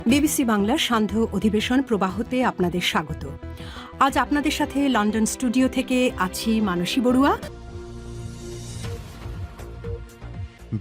BBC বাংলার সান্ধ্য অধিবেশন প্রবাহতে আপনাদের স্বাগত। আজ আপনাদের সাথে লন্ডন স্টুডিও থেকে আছি মানসী বড়ুয়া।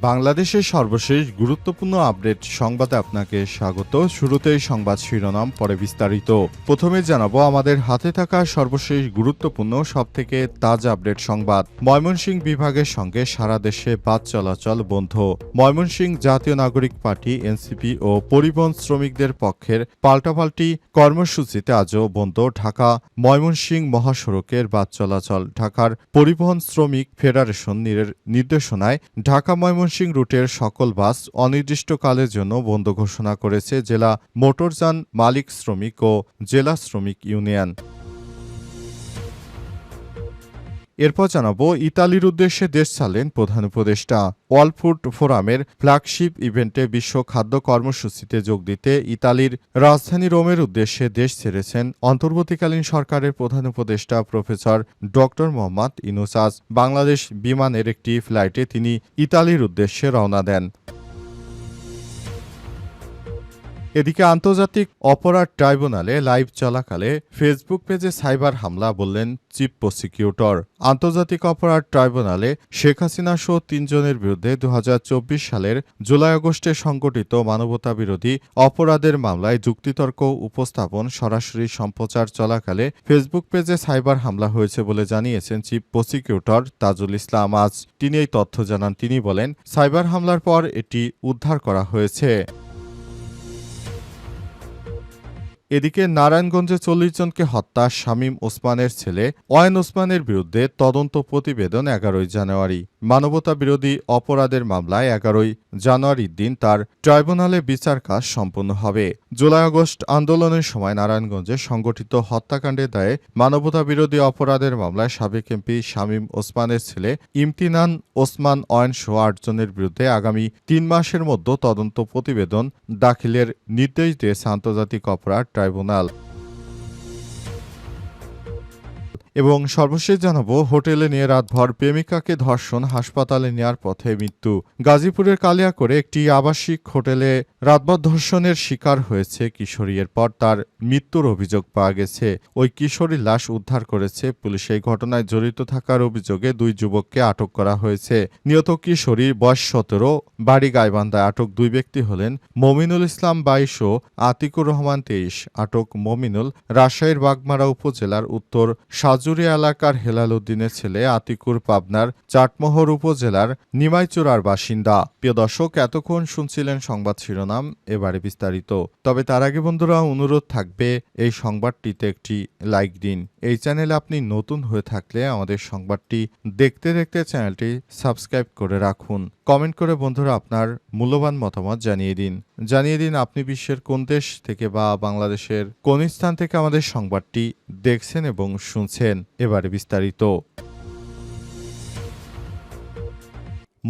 বাংলাদেশের সর্বশেষ গুরুত্বপূর্ণ আপডেট সংবাদে আপনাকে স্বাগত। শুরুতেই সংবাদ শিরোনাম, পরে বিস্তারিত। প্রথমে জানাবো আমাদের হাতে থাকা সর্বশেষ গুরুত্বপূর্ণ সবথেকে তাজা আপডেট সংবাদ। ময়মনসিংহ বিভাগের সঙ্গে সারা দেশে বাস চলাচল বন্ধ। ময়মনসিংহ জাতীয় নাগরিক পার্টি এনসিপি ও পরিবহন শ্রমিকদের পক্ষের পাল্টাপাল্টি কর্মসূচিতে আজও বন্ধ ঢাকা ময়মনসিংহ মহাসড়কের বাস চলাচল। ঢাকার পরিবহন শ্রমিক ফেডারেশনের নির্দেশনায় ঢাকা ময়মনসিংহ রুটের সকল বাস অনির্দিষ্টকালের জন্য বন্ধ ঘোষণা করেছে জেলা মোটরযান মালিক শ্রমিক ও জেলা শ্রমিক ইউনিয়ন। এরপর জানাবো ইতালির উদ্দেশ্যে দেশ ছাড়লেন প্রধান উপদেষ্টা। ওয়ার্ল্ড ফুড ফোরামের ফ্ল্যাগশিপ ইভেন্টে বিশ্ব খাদ্য কর্মসূচিতে যোগ দিতে ইতালির রাজধানী রোমের উদ্দেশ্যে দেশ ছেড়েছেন অন্তর্বর্তীকালীন সরকারের প্রধান উপদেষ্টা প্রফেসর ডক্টর মোহাম্মদ ইউনূস। আজ বাংলাদেশ বিমানের একটি ফ্লাইটে তিনি ইতালির উদ্দেশ্যে রওনা দেন। এদিকে আন্তর্জাতিক অপরাধ ট্রাইব্যুনালে লাইভ চলাকালে ফেসবুক পেজে সাইবার হামলা বললেন চিফ প্রসিকিউটর। আন্তর্জাতিক অপরাধ ট্রাইব্যুনালে শেখ হাসিনা সহ ৩ জনের বিরুদ্ধে ২০২৪ সালের জুলাই আগস্টে সংগঠিত মানবতাবিরোধী অপরাধের মামলায় যুক্তিতর্ক উপস্থাপন সরাসরি সম্প্রচার চলাকালে ফেসবুক পেজে সাইবার হামলা হয়েছে বলে জানিয়েছেন চিফ প্রসিকিউটর তাজুল ইসলাম। আজ তিনি এই তথ্য জানান। তিনি বলেন, সাইবার হামলার পর এটি উদ্ধার করা হয়েছে। এদিকে নারায়ণগঞ্জে ৪০ জনকে হত্যা শামীম ওসমানের ছেলে অয়ন ওসমানের বিরুদ্ধে তদন্ত প্রতিবেদন ১১ জানুয়ারি। মানবতাবিরোধী অপরাধের মামলায় ১১ জানুয়ারির দিন তার ট্রাইব্যুনালে বিচার কাজ সম্পন্ন হবে। জুলাই আগস্ট আন্দোলনের সময় নারায়ণগঞ্জে সংগঠিত হত্যাকাণ্ডের দায়ে মানবতাবিরোধী অপরাধের মামলায় সাবেক এমপি শামীম ওসমানের ছেলে ইমতিনান ওসমান অয়ন সহ ৮ জনের বিরুদ্ধে আগামী ৩ মাসের মধ্যে তদন্ত প্রতিবেদন দাখিলের নির্দেশ দিয়েছে আন্তর্জাতিক অপরাধ ট্রাইব্যুনাল। এবং সর্বশেষ জানাবো হোটেলে নিয়ে রাতভর প্রেমিকাকে ধর্ষণ, হাসপাতালে নেয়ার পথে মৃত্যু। গাজীপুরের কালিয়াকৈরে একটি আবাসিক হোটেলে রাতভর ধর্ষণের শিকার হয়েছে কিশোরী। এরপর তার মৃত্যুর অভিযোগ পাওয়া গেছে। ওই কিশোরীর লাশ উদ্ধার করেছে পুলিশ। এই ঘটনায় জড়িত থাকার অভিযোগে 2 যুবককে আটক করা হয়েছে। নিহত কিশোরীর বয়স 17, বাড়ি গাইবান্ধায়। আটক 2 ব্যক্তি হলেন মমিনুল ইসলাম 22 ও আতিকুর রহমান 23। আটক মমিনুল রাজশাহীর বাগমারা উপজেলার উত্তর সাজুরিয়া এলাকার হেলাল উদ্দিনের ছেলে, আতিকুর পাবনার চাটমোহর উপজেলার নিমাইচূড়ার বাসিন্দা। প্রিয় দর্শক, এতক্ষণ শুনছিলেন সংবাদ শিরোনাম, এবারে বিস্তারিত। তবে তার আগে বন্ধুরা অনুরোধ থাকবে এই সংবাদটিতে একটি লাইক দিন। এই চ্যানেলে আপনি নতুন হয়ে থাকলে আমাদের সংবাদটি দেখতে দেখতে চ্যানেলটি সাবস্ক্রাইব করে রাখুন। কমেন্ট করে বন্ধুরা আপনার মূল্যবান মতামত জানিয়ে দিন আপনি বিশ্বের কোন দেশ থেকে বা বাংলাদেশের কোন স্থান থেকে আমাদের সংবাদটি দেখছেন এবং শুনছেন। এবারে বিস্তারিত।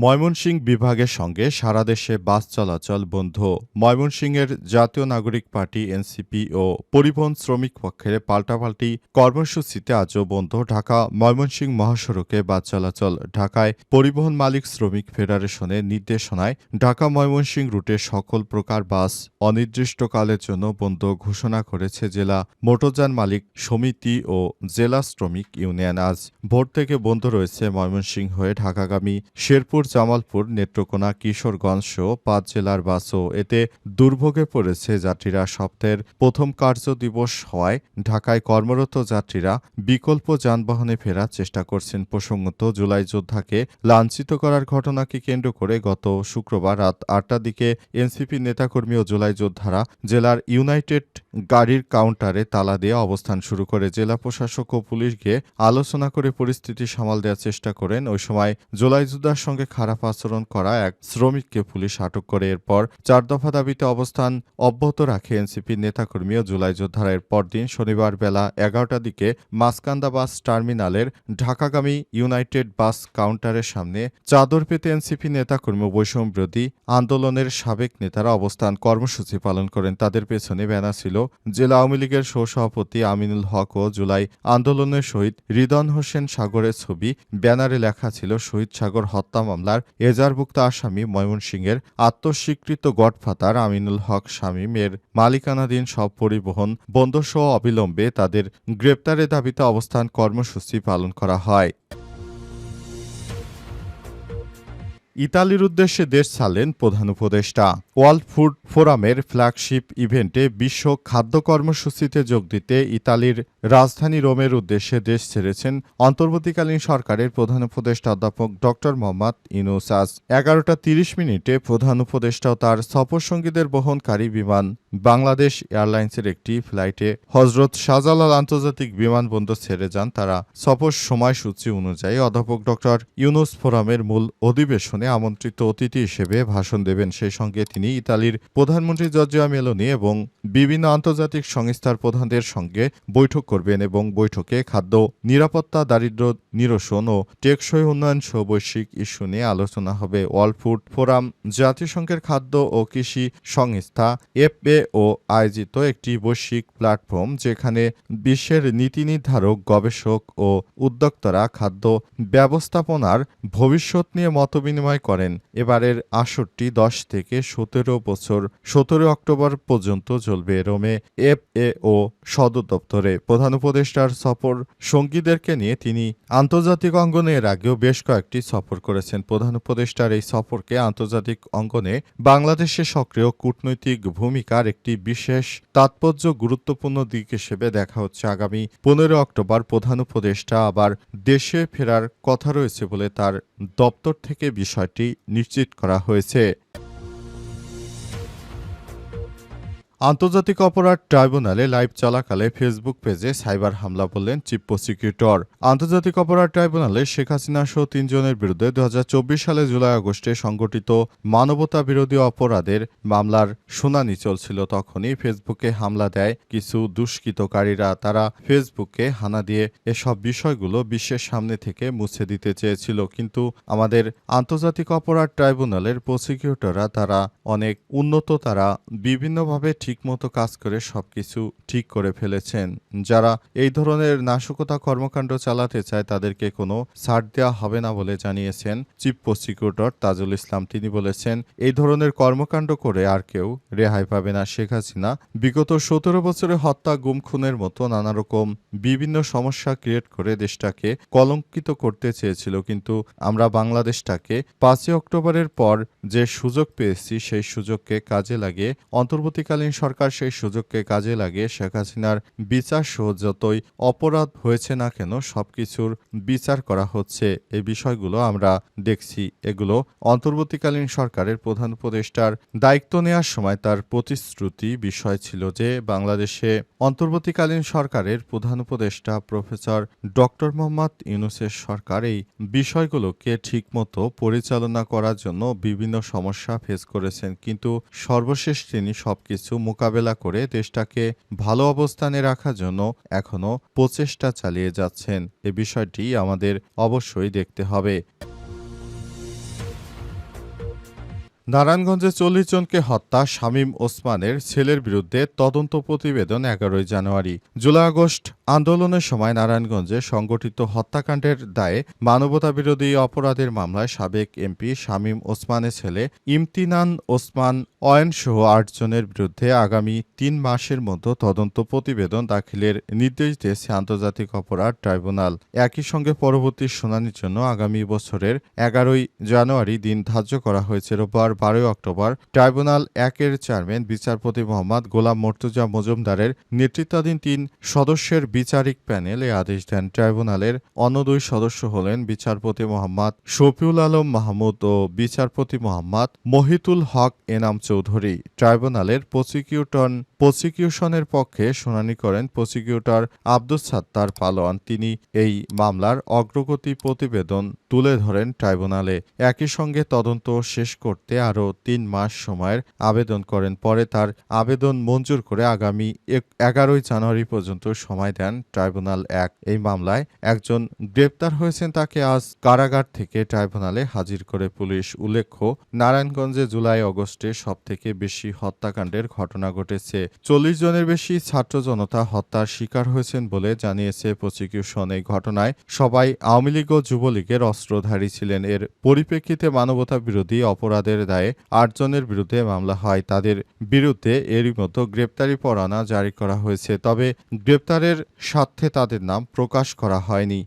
ময়মনসিংহ বিভাগের সঙ্গে সারা দেশে বাস চলাচল বন্ধ। ময়মনসিংহের জাতীয় নাগরিক পার্টি এনসিপি ও পরিবহন শ্রমিক পক্ষের পাল্টাপাল্টি কর্মসূচিতে আজও বন্ধ ঢাকা ময়মনসিংহ মহাসড়কে বাস চলাচল। ঢাকায় পরিবহন মালিক শ্রমিক ফেডারেশনের নির্দেশনায় ঢাকা ময়মনসিংহ রুটের সকল প্রকার বাস অনির্দিষ্টকালের জন্য বন্ধ ঘোষণা করেছে জেলা মোটরযান মালিক সমিতি ও জেলা শ্রমিক ইউনিয়ন। আজ ভোর থেকে বন্ধ রয়েছে ময়মনসিংহ হয়ে ঢাকাগামী শেরপুর, জামালপুর, নেত্রকোনা, কিশোরগঞ্জ সহ 5 জেলার বাসও এতে দুর্ভোগে পড়েছে যাত্রীরা। সপ্তাহের প্রথম কার্য দিবস হওয়ায় ঢাকায় কর্মরত যাত্রীরা বিকল্প যানবাহনে ফেরার চেষ্টা করছেন। প্রসঙ্গত, জুলাই যোদ্ধাকে লাঞ্ছিত করার ঘটনাকে কেন্দ্র করে গত শুক্রবার রাত 8টার দিকে এনসিপি নেতাকর্মী ও জুলাই যোদ্ধারা জেলার ইউনাইটেড গাড়ির কাউন্টারে তালা দিয়ে অবস্থান শুরু করে। জেলা প্রশাসক ও পুলিশ গিয়ে আলোচনা করে পরিস্থিতি সামাল দেওয়ার চেষ্টা করেন। ওই সময় জুলাই যোদ্ধার সঙ্গে খারাপ আচরণ করা এক শ্রমিককে পুলিশ আটক করে। এরপর 4 দফা দাবিতে অবস্থান অব্যাহত রাখে এনসিপির নেতাকর্মী ও জুলাই যোদ্ধারা। এর পরদিন শনিবার বেলা 11টার দিকে মাসকান্দা বাস টার্মিনালের ঢাকাগামী ইউনাইটেড বাস কাউন্টারের সামনে চাদর পেতে এনসিপি নেতাকর্মী ও বৈষম্য বিরোধী আন্দোলনের সাবেক নেতারা অবস্থান কর্মসূচি পালন করেন। তাদের পেছনে ব্যানার ছিল জেলা আওয়ামী লীগের সহসভাপতি আমিনুল হক ও জুলাই আন্দোলনের শহীদ রিদওয়ান হোসেন সাগরের ছবি। ব্যানারে লেখা ছিল, শহীদ সাগর হত্যা মামলা মামলার এজাহারভুক্ত আসামি ময়মনসিংহের আত্মস্বীকৃত গডফাদার আমিনুল হক শামীম এর মালিকানাধীন সব পরিবহন বন্ধসহ অবিলম্বে তাদের গ্রেপ্তারের দাবিতে অবস্থান কর্মসূচি পালন করা হয়। ইতালির উদ্দেশ্যে দেশ ছাড়লেন প্রধান উপদেষ্টা। ওয়ার্ল্ড ফুড ফোরামের ফ্ল্যাগশিপ ইভেন্টে বিশ্ব খাদ্য কর্মসূচিতে যোগ দিতে ইতালির রাজধানী রোমের উদ্দেশ্যে দেশ ছেড়েছেন অন্তর্বর্তীকালীন সরকারের প্রধান উপদেষ্টা অধ্যাপক ড মোহাম্মদ ইউনূস। আজ 11:30 প্রধান উপদেষ্টা ও তার সফরসঙ্গীদের বহনকারী বিমান বাংলাদেশ এয়ারলাইন্সের একটি ফ্লাইটে হজরত শাহজালাল আন্তর্জাতিক বিমানবন্দর ছেড়ে যান। তারা সফর সময়সূচি অনুযায়ী অধ্যাপক ড ইউনূস ফোরামের মূল অধিবেশনে আমন্ত্রিত অতিথি হিসেবে ভাষণ দেবেন। সেই সঙ্গে তিনি ইতালির প্রধানমন্ত্রী জর্জিয়া মেলোনি এবং বিভিন্ন আন্তর্জাতিক সংস্থার প্রধানদের সঙ্গে বৈঠক করবেন এবং বৈঠকে খাদ্য নিরাপত্তা, দারিদ্র্য নিরসন ও টেকসই উন্নয়ন সহ বৈশ্বিক ইস্যু নিয়ে আলোচনা হবে। ওয়ার্ল্ড ফুড ফোরাম জাতিসংঘের খাদ্য ও কৃষি সংস্থা FAO আয়োজিত একটি বৈশ্বিক প্ল্যাটফর্ম, যেখানে বিশ্বের নীতি নির্ধারক, গবেষক ও উদ্যোক্তারা খাদ্য ব্যবস্থাপনার ভবিষ্যৎ নিয়ে মতবিনিময় করেন। এবারের আসরটি 10 থেকে 17 বছর 17 অক্টোবর পর্যন্ত চলবে। রোমে FAO সদর দপ্তরে প্রধান উপদেষ্টার সফর সঙ্গীদেরকে নিয়ে তিনি আন্তর্জাতিক অঙ্গনে এর আগেও বেশ কয়েকটি সফর করেছেন। প্রধান উপদেষ্টার এই সফরকে আন্তর্জাতিক অঙ্গনে বাংলাদেশের সক্রিয় কূটনৈতিক ভূমিকার একটি বিশেষ তাৎপর্য গুরুত্বপূর্ণ দিক হিসেবে দেখা হচ্ছে। আগামী 15 অক্টোবর প্রধান উপদেষ্টা আবার দেশে ফেরার কথা রয়েছে বলে তার দপ্তর থেকে বিষয়টি নিশ্চিত করা হয়েছে। আন্তর্জাতিক অপরাধ ট্রাইব্যুনালে লাইভ চলাকালে ফেসবুক পেজে সাইবার হামলা বললেন চিফ প্রসিকিউটর। আন্তর্জাতিক অপরাধ ট্রাইব্যুনালে শেখ হাসিনা সহ 3 জনের বিরুদ্ধে 2024 সালে জুলাই আগস্টে সংগঠিত মানবতা বিরোধী অপরাধের মামলার শুনানি চলছিল। তখনই ফেসবুকে হামলা দেয় কিছু দুষ্কৃতকারীরা। তারা ফেসবুকে হানা দিয়ে এসব বিষয়গুলো বিশ্বের সামনে থেকে মুছে দিতে চেয়েছিল, কিন্তু আমাদের আন্তর্জাতিক অপরাধ ট্রাইব্যুনালের প্রসিকিউটররা তারা অনেক উন্নত, তারা বিভিন্নভাবে ঠিকমতো কাজ করে সবকিছু ঠিক করে ফেলেছেন। যারা এই ধরনের নাশকতা কর্মকাণ্ড চালাতে চায় তাদেরকে কোনো ছাড় দেওয়া হবে না বলে জানিয়েছেন চিফ প্রসিকিউটর তাজুল ইসলাম। তিনি বলেছেন, এই ধরনের কর্মকাণ্ড করে আর কেউ রেহাই পাবে না। শেখ হাসিনা বিগত 17 বছরে হত্যা, গুম, খুনের মতো নানা রকম বিভিন্ন সমস্যা ক্রিয়েট করে দেশটাকে কলঙ্কিত করতে চেয়েছিল, কিন্তু আমরা বাংলাদেশটাকে 5 অক্টোবরের পর যে সুযোগ পেয়েছি সেই সুযোগকে কাজে লাগিয়ে অন্তর্বর্তীকালীন সরকার সেই সুযোগকে কাজে লাগিয়ে শেখ হাসিনার বিচার সহ যতই অপরাধ হয়েছে না কেন সবকিছুর বিচার করা হচ্ছে। এই বিষয়গুলো আমরা দেখছি। এগুলো অন্তর্বর্তীকালীন সরকারের প্রধান উপদেষ্টার দায়িত্ব নেওয়ার সময় তার প্রতিশ্রুতি বিষয় ছিল যে বাংলাদেশে অন্তর্বর্তীকালীন সরকারের প্রধান উপদেষ্টা প্রফেসর ডক্টর মোহাম্মদ ইউনূসের সরকার এই বিষয়গুলোকে ঠিকমতো পরিচালনা করার জন্য বিভিন্ন সমস্যা ফেস করেছেন, কিন্তু সর্বশেষ তিনি সবকিছু মোকাবেলা করে দেশটাকে ভালো অবস্থানে রাখার জন্য এখনো প্রচেষ্টা চালিয়ে যাচ্ছেন। এ বিষয়টি আমাদের অবশ্যই দেখতে হবে। নারায়ণগঞ্জে 40 জনকে হত্যা শামীম ওসমানের ছেলের বিরুদ্ধে তদন্ত প্রতিবেদন 11 জানুয়ারি। জুলাই আগস্ট আন্দোলনের সময় নারায়ণগঞ্জে সংগঠিত হত্যাকাণ্ডের দায়ে মানবতাবিরোধী অপরাধের মামলায় সাবেক এমপি শামীম ওসমানের ছেলে ইমতিনান ওসমান অয়নসহ 8 জনের বিরুদ্ধে আগামী 3 মাসের মধ্যে তদন্ত প্রতিবেদন দাখিলের নির্দেশ দিয়েছে আন্তর্জাতিক অপরাধ ট্রাইব্যুনাল। একই সঙ্গে পরবর্তী শুনানির জন্য আগামী বছরের 11 জানুয়ারি দিন ধার্য করা হয়েছে। রোববার 12 অক্টোবর ট্রাইব্যুনাল 1-এর চেয়ারম্যান বিচারপতি মোহাম্মদ গোলাম মর্তুজা মজুমদারের নেতৃত্বাধীন 3 সদস্যের বিচারিক প্যানেল এ আদেশ দেন। ট্রাইব্যুনালের অন্য 2 সদস্য হলেন বিচারপতি মোহাম্মদ শফিউল আলম মাহমুদ ও বিচারপতি মোহাম্মদ মহিতুল হক এনাম চৌধুরী। ট্রাইব্যুনালের প্রসিকিউশনের পক্ষে শুনানি করেন প্রসিকিউটর আব্দুস সাত্তার পালোয়ান। তিনি এই মামলার অগ্রগতি প্রতিবেদন তুলে ধরেন ট্রাইব্যুনালে। একই সঙ্গে তদন্ত শেষ করতে আরও 3 মাস সময়ের আবেদন করেন। পরে তার আবেদন মঞ্জুর করে আগামী 11 জানুয়ারি পর্যন্ত সময় দেন ট্রাইব্যুনাল 1। এই মামলায় একজন গ্রেপ্তার হয়েছেন, তাকে আজ কারাগার থেকে ট্রাইব্যুনালে হাজির করে পুলিশ। উল্লেখ্য, নারায়ণগঞ্জে জুলাই আগস্টে সবথেকে বেশি হত্যাকাণ্ডের ঘটনা ঘটেছে। 40 জনের বেশি ছাত্র জনতা হত্যার শিকার হয়েছেন বলে জানিয়েছে প্রসিকিউশন। এই ঘটনায় সবাই আওয়ামী লীগ ও যুবলীগের অস্ত্রধারী ছিলেন। এর পরিপ্রেক্ষিতে মানবতা বিরোধী অপরাধের দায়ে 8 জনের বিরুদ্ধে মামলা হয়। তাদের বিরুদ্ধে এরই মতো গ্রেপ্তারি পরোয়ানা জারি করা হয়েছে, তবে গ্রেপ্তারের স্বার্থে তাদের নাম প্রকাশ করা হয়নি।